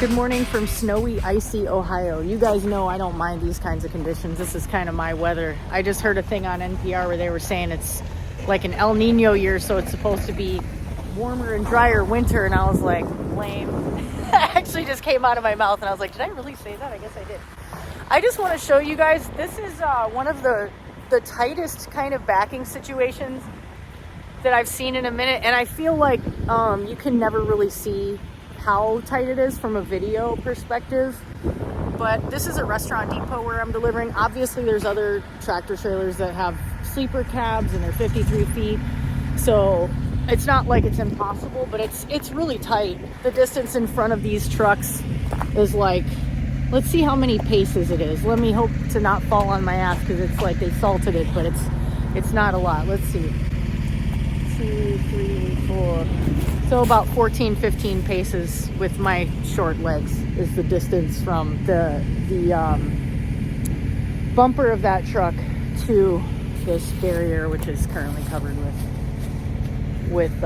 Good morning from snowy, icy Ohio. You guys know I don't mind these kinds of conditions. This is kind of my weather. I just heard a thing on NPR where they were saying it's like an El Nino year, so it's supposed to be warmer and drier winter, and I was like, lame. That actually just came out of my mouth, and I was like, did I really say that? I guess I did. I just want to show you guys, this is one of the tightest kind of backing situations that I've seen in a minute, and I feel like you can never really see how tight it is from a video perspective, but this is a restaurant depot where I'm delivering. Obviously there's other tractor trailers that have sleeper cabs and they're 53 feet, so it's not like it's impossible, but it's really tight. The distance in front of these trucks is like, let's see how many paces it is. Let me hope to not fall on my ass because it's like they salted it, but it's not a lot. Let's see. 2, 3, 4. So about 14, 15 paces with my short legs is the distance from the bumper of that truck to this barrier, which is currently covered with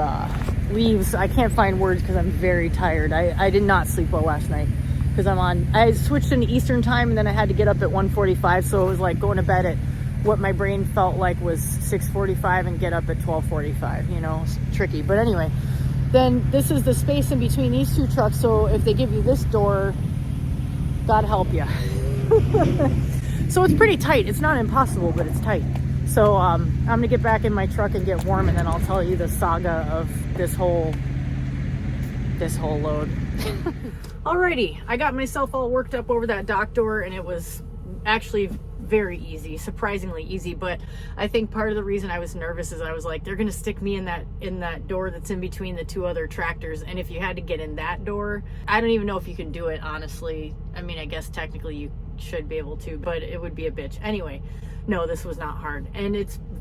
leaves. I can't find words because I'm very tired. I did not sleep well last night because I switched into Eastern time, and then I had to get up at 1:45, so it was like going to bed at what my brain felt like was 6:45 and get up at 12:45, you know, it's tricky. But anyway, then this is the space in between these two trucks, so if they give you this door, God help you. So it's pretty tight. It's not impossible, but it's tight. So I'm gonna get back in my truck and get warm, and then I'll tell you the saga of this whole load. Alrighty, I got myself all worked up over that dock door, and it was actually very easy, surprisingly easy. But I think part of the reason I was nervous is I was like, they're gonna stick me in that door that's in between the two other tractors, and if you had to get in that door, I don't even know if you can do it, honestly. I mean, I guess technically you should be able to, but it would be a bitch. Anyway, no, this was not hard, and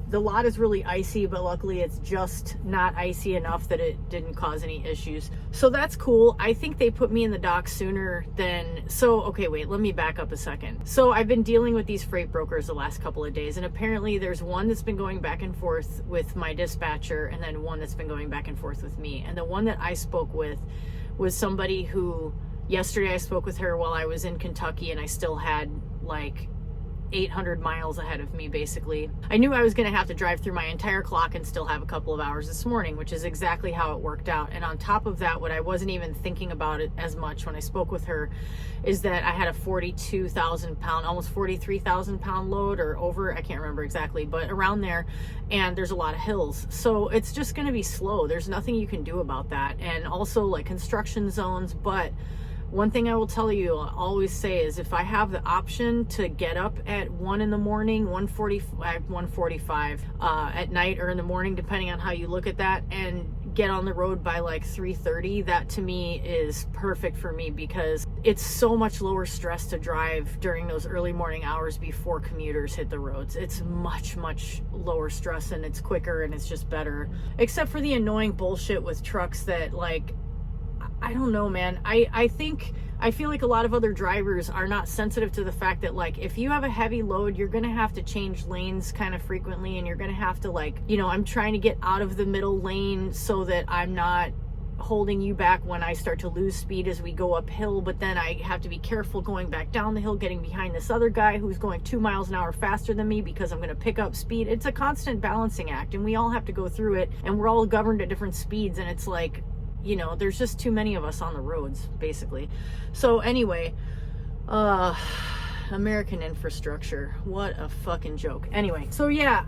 the lot is really icy, but luckily it's just not icy enough that it didn't cause any issues. So that's cool. I think they put me in the dock sooner than, okay, wait, let me back up a second. So I've been dealing with these freight brokers the last couple of days, and apparently there's one that's been going back and forth with my dispatcher, and then one that's been going back and forth with me. And the one that I spoke with was somebody who, yesterday I spoke with her while I was in Kentucky, and I still had like 800 miles ahead of me, basically. I knew I was going to have to drive through my entire clock and still have a couple of hours this morning, which is exactly how it worked out. And on top of that, what I wasn't even thinking about it as much when I spoke with her is that I had a 42,000 pound, almost 43,000 pound load, or over, I can't remember exactly, but around there, and there's a lot of hills. So it's just going to be slow. There's nothing you can do about that. And also like construction zones, but one thing I will tell you, I always say, is if I have the option to get up at 1 in the morning, 1:45 at night or in the morning, depending on how you look at that, and get on the road by like 3:30, that to me is perfect for me, because it's so much lower stress to drive during those early morning hours before commuters hit the roads. It's much, much lower stress, and it's quicker, and it's just better. Except for the annoying bullshit with trucks that, like, I don't know, man. I feel like a lot of other drivers are not sensitive to the fact that, like, if you have a heavy load, you're going to have to change lanes kind of frequently, and you're going to have to, like, you know, I'm trying to get out of the middle lane so that I'm not holding you back when I start to lose speed as we go uphill, but then I have to be careful going back down the hill, getting behind this other guy who's going 2 miles an hour faster than me because I'm going to pick up speed. It's a constant balancing act, and we all have to go through it, and we're all governed at different speeds, and it's like, you know, there's just too many of us on the roads, basically. So anyway, American infrastructure, what a fucking joke. Anyway, so yeah,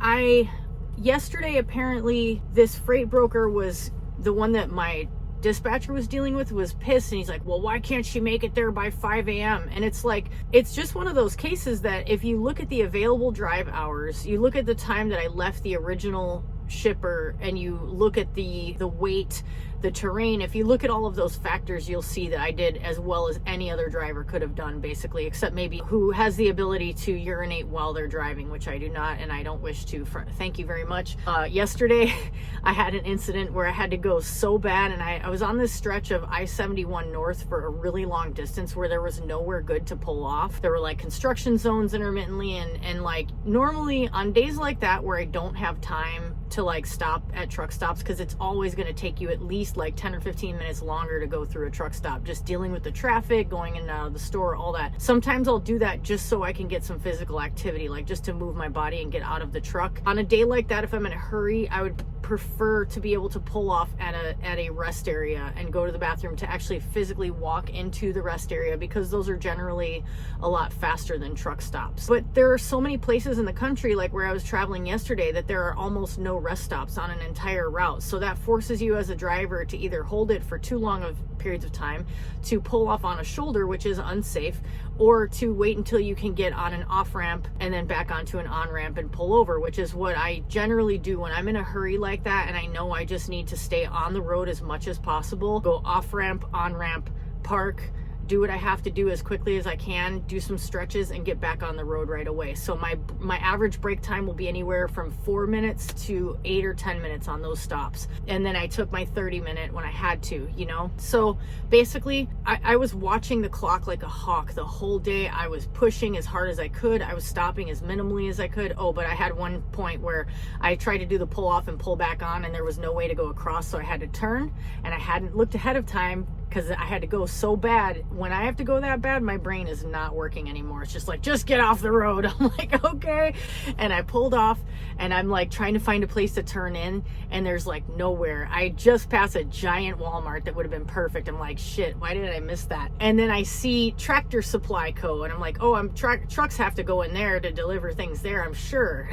yesterday apparently this freight broker was the one that my dispatcher was dealing with, was pissed, and he's like, well, why can't she make it there by 5 a.m.? And it's like, it's just one of those cases that if you look at the available drive hours, you look at the time that I left the original shipper, and you look at the weight, the terrain, if you look at all of those factors, you'll see that I did as well as any other driver could have done, basically, except maybe who has the ability to urinate while they're driving, which I do not, and I don't wish to. Thank you very much. Yesterday I had an incident where I had to go so bad, and I was on this stretch of I-71 North for a really long distance where there was nowhere good to pull off. There were like construction zones intermittently, and like normally on days like that where I don't have time to like stop at truck stops, because it's always going to take you at least takes like 10 or 15 minutes longer to go through a truck stop, just dealing with the traffic, going in and out of the store, all that. Sometimes I'll do that just so I can get some physical activity, like just to move my body and get out of the truck. On a day like that, if I'm in a hurry, I would prefer to be able to pull off at a rest area and go to the bathroom, to actually physically walk into the rest area, because those are generally a lot faster than truck stops. But there are so many places in the country, like where I was traveling yesterday, that there are almost no rest stops on an entire route. So that forces you as a driver to either hold it for too long of periods of time, to pull off on a shoulder, which is unsafe, or to wait until you can get on an off ramp and then back onto an on ramp and pull over, which is what I generally do when I'm in a hurry like that and I know I just need to stay on the road as much as possible. Go off ramp, on ramp, park, do what I have to do as quickly as I can, do some stretches, and get back on the road right away. So my average break time will be anywhere from 4 minutes to 8 or 10 minutes on those stops. And then I took my 30-minute when I had to, you know? So basically, I was watching the clock like a hawk the whole day. I was pushing as hard as I could. I was stopping as minimally as I could. Oh, but I had one point where I tried to do the pull off and pull back on, and there was no way to go across, so I had to turn, and I hadn't looked ahead of time because I had to go so bad. When I have to go that bad, my brain is not working anymore. It's just like, just get off the road. I'm like, okay. And I pulled off, and I'm like trying to find a place to turn in, and there's like nowhere. I just passed a giant Walmart that would have been perfect. I'm like, shit, why did I miss that? And then I see Tractor Supply Co. and I'm like, oh, trucks have to go in there to deliver things there, I'm sure.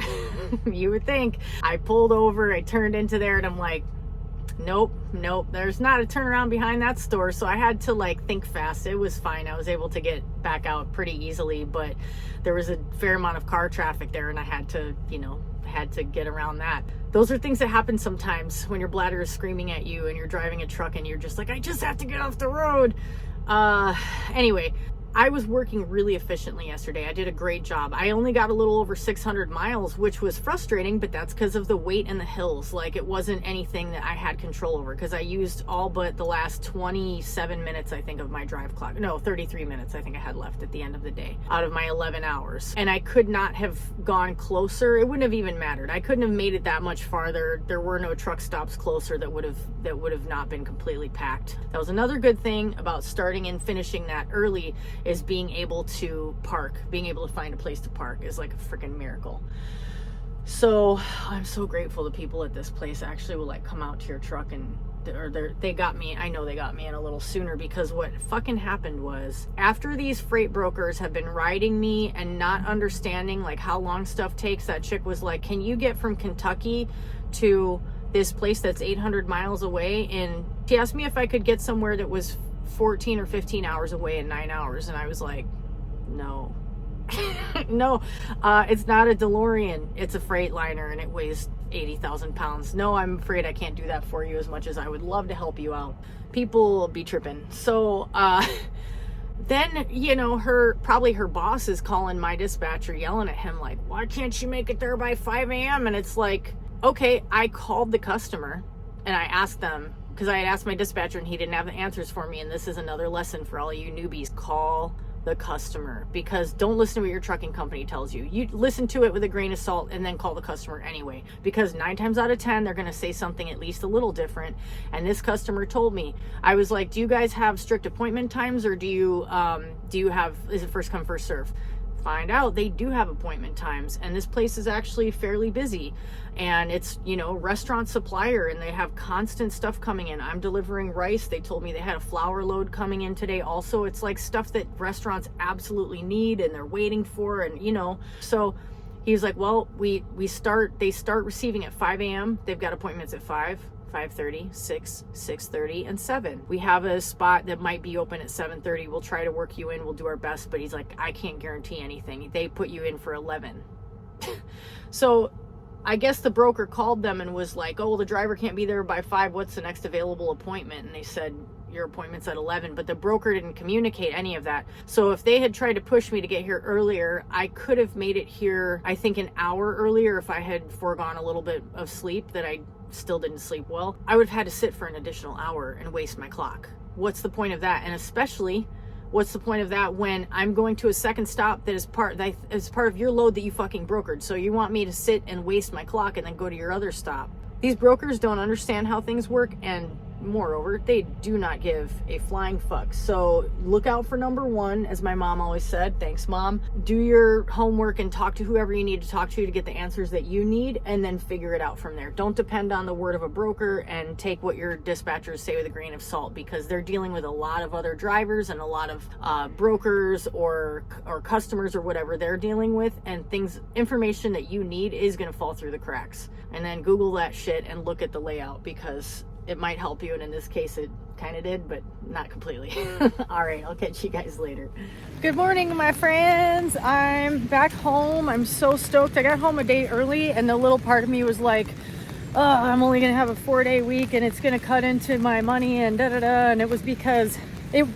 You would think. I pulled over, I turned into there, and I'm like, nope, there's not a turnaround behind that store. So I had to like think fast. It was fine. I was able to get back out pretty easily, but there was a fair amount of car traffic there, and I had to, get around that. Those are things that happen sometimes when your bladder is screaming at you and you're driving a truck and you're just like, I just have to get off the road. Anyway, I was working really efficiently yesterday. I did a great job. I only got a little over 600 miles, which was frustrating, but that's because of the weight and the hills. Like, it wasn't anything that I had control over, because I used all but the last 27 minutes, I think, of my drive clock. No, 33 minutes I think I had left at the end of the day out of my 11 hours. And I could not have gone closer. It wouldn't have even mattered. I couldn't have made it that much farther. There were no truck stops closer that would have not been completely packed. That was another good thing about starting and finishing that early, is being able to park. Being able to find a place to park is like a freaking miracle. So I'm so grateful the people at this place actually will like come out to your truck, and they got me. I know they got me in a little sooner, because what fucking happened was, after these freight brokers have been riding me and not understanding like how long stuff takes, that chick was like, can you get from Kentucky to this place that's 800 miles away? And she asked me if I could get somewhere that was 14 or 15 hours away in 9 hours. And I was like, no. No, it's not a DeLorean. It's a Freightliner, and it weighs 80,000 pounds. No, I'm afraid I can't do that for you, as much as I would love to help you out. People be tripping. So, then, probably her boss is calling my dispatcher, yelling at him like, why can't you make it there by 5 a.m.? And it's like, okay, I called the customer and I asked them, because I had asked my dispatcher and he didn't have the answers for me. And this is another lesson for all you newbies. Call the customer, because don't listen to what your trucking company tells you. You listen to it with a grain of salt and then call the customer anyway, because 9 times out of 10 they're going to say something at least a little different. And this customer told me, I was like, do you guys have strict appointment times, or do you have, is it first come first serve? Find out they do have appointment times, and this place is actually fairly busy, and it's restaurant supplier, and they have constant stuff coming in. I'm delivering rice. They told me they had a flour load coming in today also. It's like stuff that restaurants absolutely need and they're waiting for, and so he was like, well, they start receiving at 5 a.m. They've got appointments at 5:30, 6, 6:30, and 7. We have a spot that might be open at 7:30. We'll try to work you in. We'll do our best. But he's like, I can't guarantee anything. They put you in for 11. So I guess the broker called them and was like, oh, well, the driver can't be there by 5. What's the next available appointment? And they said, your appointment's at 11. But the broker didn't communicate any of that. So if they had tried to push me to get here earlier, I could have made it here, I think, an hour earlier if I had foregone a little bit of sleep that I still didn't sleep well. I would have had to sit for an additional hour and waste my clock. What's the point of that? And especially, what's the point of that when I'm going to a second stop that is part of your load that you fucking brokered? So you want me to sit and waste my clock and then go to your other stop? These brokers don't understand how things work, and moreover, they do not give a flying fuck. So look out for number one, as my mom always said. Thanks, Mom. Do your homework and talk to whoever you need to talk to get the answers that you need, and then figure it out from there. Don't depend on the word of a broker, and take what your dispatchers say with a grain of salt, because they're dealing with a lot of other drivers and a lot of brokers or customers or whatever they're dealing with, and information that you need is going to fall through the cracks. And then Google that shit and look at the layout, because it might help you, and in this case it kind of did, but not completely. All right, I'll catch you guys later. Good morning, my friends. I'm back home. I'm so stoked. I got home a day early, and the little part of me was like, oh, I'm only gonna have a 4-day week and it's gonna cut into my money and da-da-da. And it was because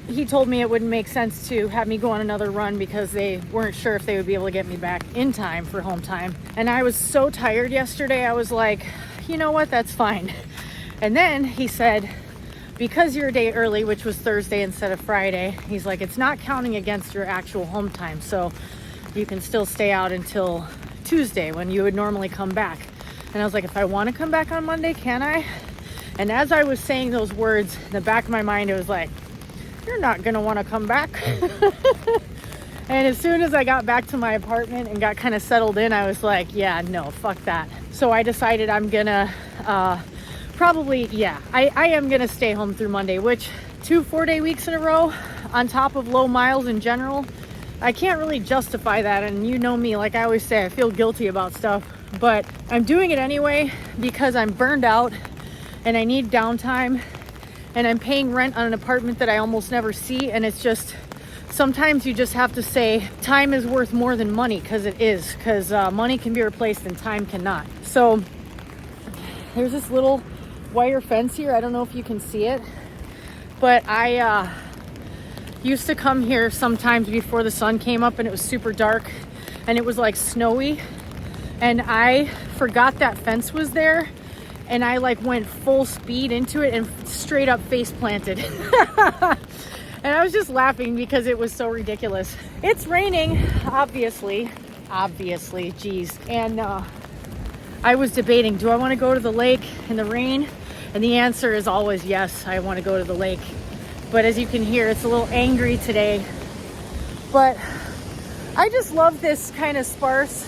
he told me it wouldn't make sense to have me go on another run, because they weren't sure if they would be able to get me back in time for home time. And I was so tired yesterday, I was like, you know what, that's fine. And then he said, because you're a day early, which was Thursday instead of Friday, he's like, it's not counting against your actual home time. So you can still stay out until Tuesday when you would normally come back. And I was like, if I want to come back on Monday, can I? And as I was saying those words, in the back of my mind, it was like, you're not going to want to come back. And as soon as I got back to my apartment and got kind of settled in, I was like, yeah, no, fuck that. So I decided I'm going to I am going to stay home through Monday, which 2 4-day weeks in a row on top of low miles in general, I can't really justify that. And you know me, like I always say, I feel guilty about stuff, but I'm doing it anyway because I'm burned out and I need downtime, and I'm paying rent on an apartment that I almost never see. And it's just, sometimes you just have to say time is worth more than money, because it is, because money can be replaced and time cannot. So there's this little wire fence here. I don't know if you can see it, but I used to come here sometimes before the sun came up and it was super dark and it was like snowy, and I forgot that fence was there, and I like went full speed into it and straight up face planted. And I was just laughing because it was so ridiculous. It's raining, obviously, geez. And I was debating, do I want to go to the lake in the rain? And the answer is always yes, I want to go to the lake. But as you can hear, it's a little angry today. But I just love this kind of sparse,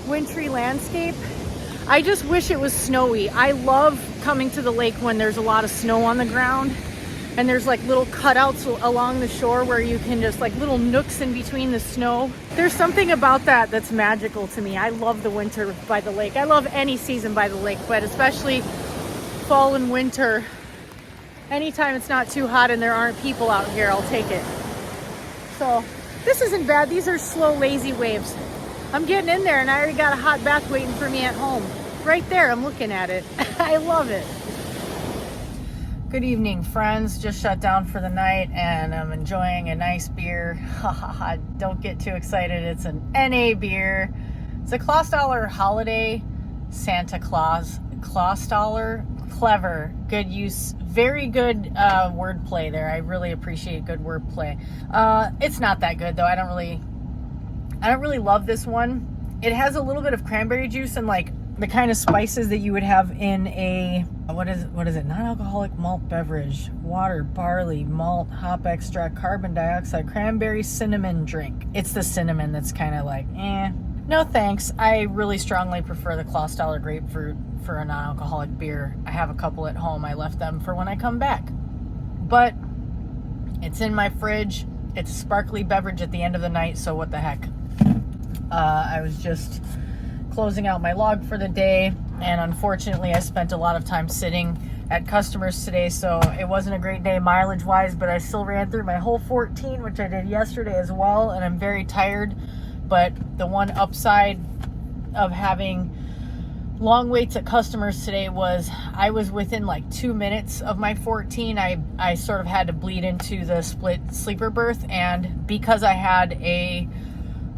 wintry landscape. I just wish it was snowy. I love coming to the lake when there's a lot of snow on the ground, and there's like little cutouts along the shore where you can just, like, little nooks in between the snow. There's something about that that's magical to me. I love the winter by the lake. I love any season by the lake, but especially fall and winter. Anytime it's not too hot and there aren't people out here, I'll take it. So this isn't bad. These are slow, lazy waves. I'm getting in there, and I already got a hot bath waiting for me at home. Right there, I'm looking at it. I love it. Good evening, friends. Just shut down for the night and I'm enjoying a nice beer. Don't get too excited. It's an NA beer. It's a Clausdaler Holiday Santa Claus. Clausdaler, clever, good use, very good wordplay there. I really appreciate good wordplay. It's not that good though. I don't really love this one. It has a little bit of cranberry juice and like the kind of spices that you would have in a, what is it? Non-alcoholic malt beverage, water, barley, malt, hop extract, carbon dioxide, cranberry, cinnamon drink. It's the cinnamon that's kind of like, no thanks. I really strongly prefer the Clausdaler grapefruit for a non-alcoholic beer. I have a couple at home. I left them for when I come back. But it's in my fridge. It's a sparkly beverage at the end of the night, so what the heck. I was just closing out my log for the day, and unfortunately I spent a lot of time sitting at customers today, so it wasn't a great day mileage wise, but I still ran through my whole 14, which I did yesterday as well, and I'm very tired. But the one upside of having long waits at customers today was I was within like 2 minutes of my 14. I sort of had to bleed into the split sleeper berth, and because I had a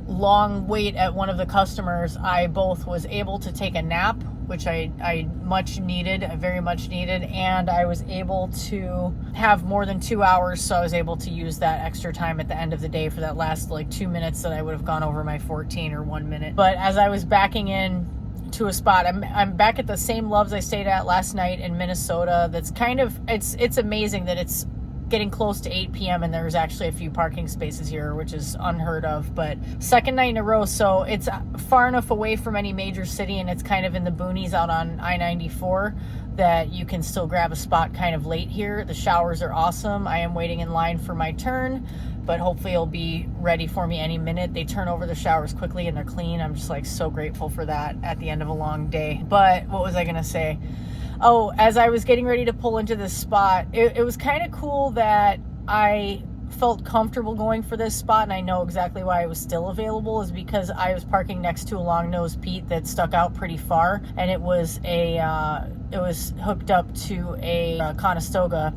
long wait at one of the customers, I both was able to take a nap, which I very much needed, and I was able to have more than 2 hours, so I was able to use that extra time at the end of the day for that last like 2 minutes that I would have gone over my 14 or 1 minute. But as I was backing in to a spot. I'm back at the same Loves I stayed at last night in Minnesota. That's kind of, it's amazing that it's getting close to 8 p.m. and there's actually a few parking spaces here, which is unheard of. But second night in a row, so it's far enough away from any major city, and it's kind of in the boonies out on I-94 that you can still grab a spot kind of late here. The showers are awesome. I am waiting in line for my turn, but hopefully it'll be ready for me any minute. They turn over the showers quickly and they're clean. I'm just like so grateful for that at the end of a long day. But what was I gonna say? Oh, as I was getting ready to pull into this spot, it was kind of cool that I felt comfortable going for this spot, and I know exactly why it was still available, is because I was parking next to a long-nosed Pete that stuck out pretty far, and it was hooked up to a Conestoga.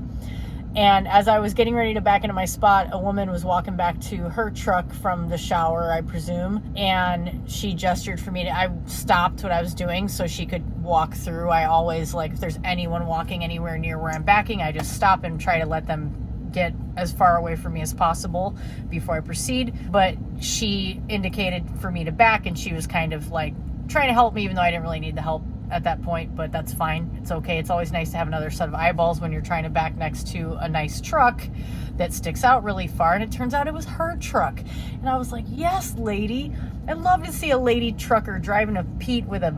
And as I was getting ready to back into my spot, a woman was walking back to her truck from the shower, I presume, and she gestured for me to, I stopped what I was doing so she could walk through. I always, like, if there's anyone walking anywhere near where I'm backing, I just stop and try to let them get as far away from me as possible before I proceed. But she indicated for me to back, and she was kind of like trying to help me, even though I didn't really need the help at that point, but that's fine. It's okay. It's always nice to have another set of eyeballs when you're trying to back next to a nice truck that sticks out really far. And it turns out it was her truck. And I was like, yes, lady. I'd love to see a lady trucker driving a Pete with a,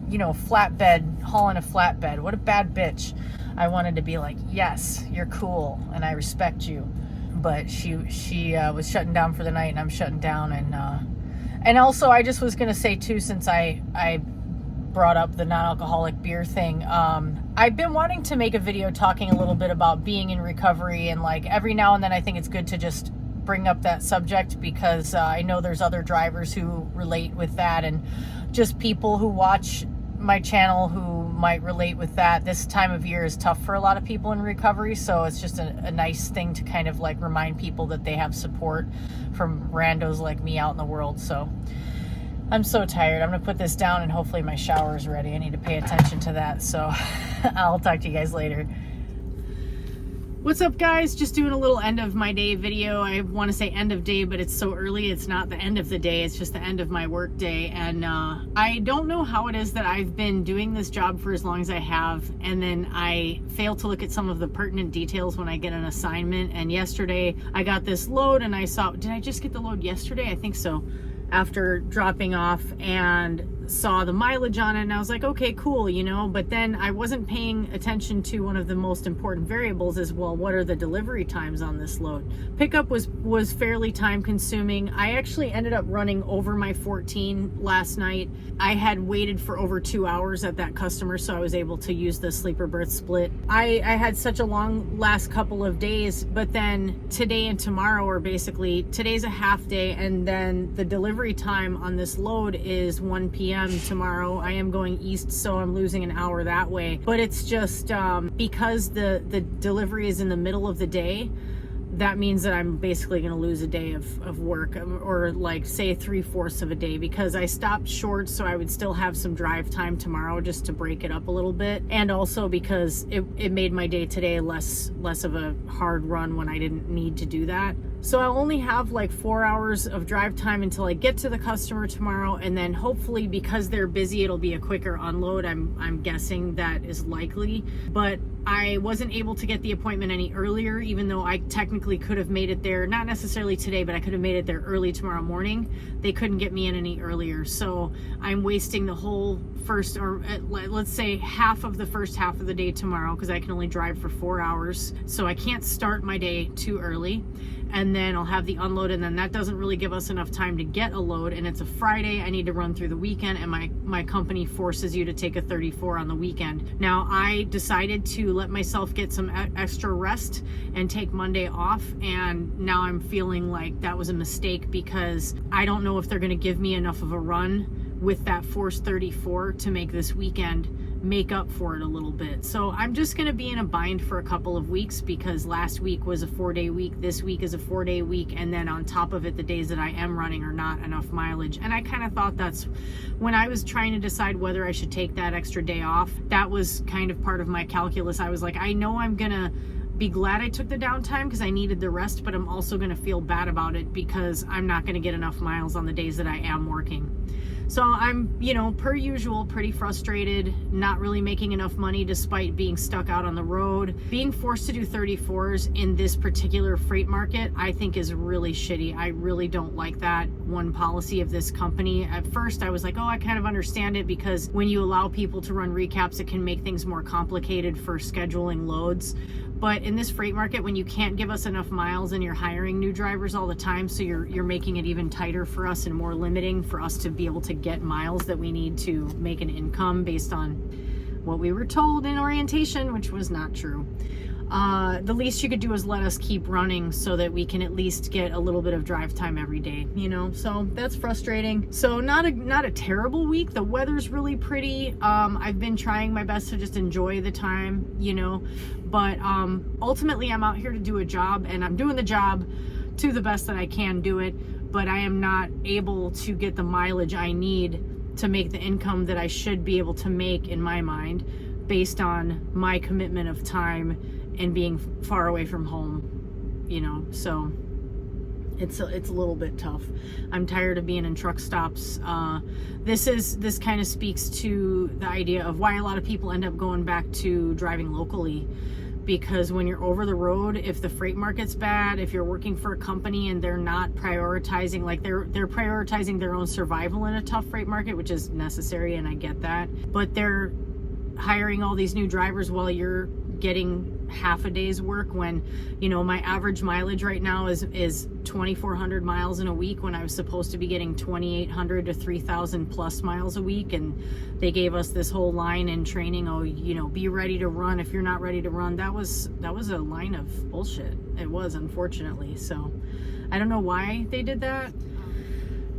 flatbed, hauling a flatbed. What a bad bitch. I wanted to be like, yes, you're cool and I respect you. But she was shutting down for the night, and I'm shutting down. And also I just was going to say too, since I brought up the non-alcoholic beer thing, I've been wanting to make a video talking a little bit about being in recovery, and like every now and then I think it's good to just bring up that subject, because I know there's other drivers who relate with that, and just people who watch my channel who might relate with that. This time of year is tough for a lot of people in recovery, so it's just a nice thing to kind of like remind people that they have support from randos like me out in the world. So I'm so tired. I'm gonna put this down and hopefully my shower is ready. I need to pay attention to that. So I'll talk to you guys later. What's up, guys? Just doing a little end of my day video. I want to say end of day, but it's so early. It's not the end of the day. It's just the end of my work day. And I don't know how it is that I've been doing this job for as long as I have, and then I fail to look at some of the pertinent details when I get an assignment. And yesterday I got this load and I saw, did I just get the load yesterday? I think so. After dropping off, and saw the mileage on it, and I was like, okay, cool, but then I wasn't paying attention to one of the most important variables as well. What are the delivery times on this load? Pickup was fairly time consuming. I actually ended up running over my 14 last night. I had waited for over 2 hours at that customer, so I was able to use the sleeper berth split. I had such a long last couple of days, but then today and tomorrow are basically, today's a half day, and then the delivery time on this load is 1 p.m. tomorrow. I am going east, so I'm losing an hour that way. But it's just because the delivery is in the middle of the day, that means that I'm basically going to lose a day of work, or like say 3/4 of a day, because I stopped short so I would still have some drive time tomorrow just to break it up a little bit, and also because it made my day today less of a hard run when I didn't need to do that. So I'll only have like 4 hours of drive time until I get to the customer tomorrow, and then hopefully, because they're busy, it'll be a quicker unload. I'm guessing that is likely, but I wasn't able to get the appointment any earlier, even though I technically could have made it there, not necessarily today, but I could have made it there early tomorrow morning. They couldn't get me in any earlier, so I'm wasting the whole first, or let's say half of the first half of the day tomorrow, because I can only drive for 4 hours, so I can't start my day too early. And then I'll have the unload, and then that doesn't really give us enough time to get a load, and it's a Friday. I need to run through the weekend, and my company forces you to take a 34 on the weekend. Now, I decided to let myself get some extra rest and take Monday off, and now I'm feeling like that was a mistake, because I don't know if they're gonna give me enough of a run with that forced 34 to make this weekend make up for it a little bit. So I'm just going to be in a bind for a couple of weeks, because last week was a 4-day week, this week is a 4-day week, and then on top of it, the days that I am running are not enough mileage. And I kind of thought that's when I was trying to decide whether I should take that extra day off, that was kind of part of my calculus. I was like, I know I'm gonna be glad I took the downtime because I needed the rest, but I'm also gonna feel bad about it because I'm not gonna get enough miles on the days that I am working. So I'm, you know, per usual, pretty frustrated, not really making enough money despite being stuck out on the road. Being forced to do 34s in this particular freight market, I think is really shitty. I really don't like that one policy of this company. At first I was like, oh, I kind of understand it, because when you allow people to run recaps, it can make things more complicated for scheduling loads. But in this freight market, when you can't give us enough miles and you're hiring new drivers all the time, so you're making it even tighter for us and more limiting for us to be able to get miles that we need to make an income based on what we were told in orientation, which was not true. The least you could do is let us keep running so that we can at least get a little bit of drive time every day, you know? So that's frustrating. So not a terrible week. The weather's really pretty. I've been trying my best to just enjoy the time, you know, but ultimately I'm out here to do a job, and I'm doing the job to the best that I can do it, but I am not able to get the mileage I need to make the income that I should be able to make in my mind, based on my commitment of time and being far away from home, you know. So it's a little bit tough. I'm tired of being in truck stops. This kind of speaks to the idea of why a lot of people end up going back to driving locally, because when you're over the road, if the freight market's bad, if you're working for a company and they're not prioritizing, like they're prioritizing their own survival in a tough freight market, which is necessary, and I get that, but they're hiring all these new drivers while you're getting half a day's work, when, you know, my average mileage right now is 2,400 miles in a week, when I was supposed to be getting 2,800 to 3,000 plus miles a week. And they gave us this whole line in training, oh, you know, be ready to run if you're not ready to run. That was a line of bullshit. It was, unfortunately. So I don't know why they did that.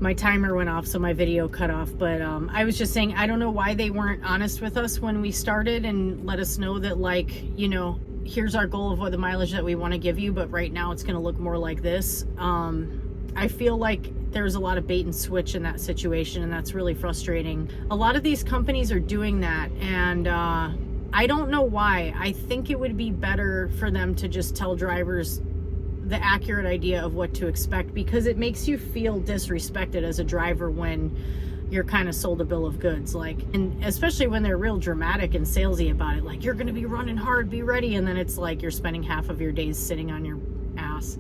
My timer went off, so my video cut off, but I was just saying, I don't know why they weren't honest with us when we started and let us know that, like, you know, here's our goal of what the mileage that we want to give you, but right now it's going to look more like this. I feel like there's a lot of bait and switch in that situation, and that's really frustrating. A lot of these companies are doing that, and I don't know why. I think it would be better for them to just tell drivers the accurate idea of what to expect, because it makes you feel disrespected as a driver when you're kind of sold a bill of goods, like, and especially when they're real dramatic and salesy about it, like, you're going to be running hard, be ready, and then it's like you're spending half of your days sitting on your ass.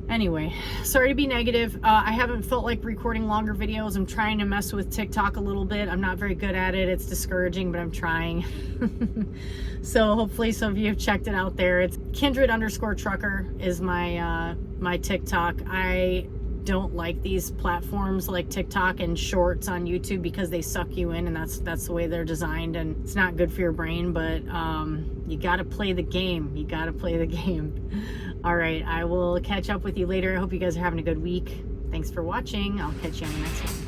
Anyway, sorry to be negative. I haven't felt like recording longer videos. I'm trying to mess with TikTok a little bit. I'm not very good at it. It's discouraging, but I'm trying. So hopefully some of you have checked it out there. It's Kindred_trucker is my TikTok. I don't like these platforms like TikTok and shorts on YouTube, because they suck you in, and that's the way they're designed, and it's not good for your brain. But you got to play the game. You got to play the game. All right, I will catch up with you later. I hope you guys are having a good week. Thanks for watching. I'll catch you on the next one.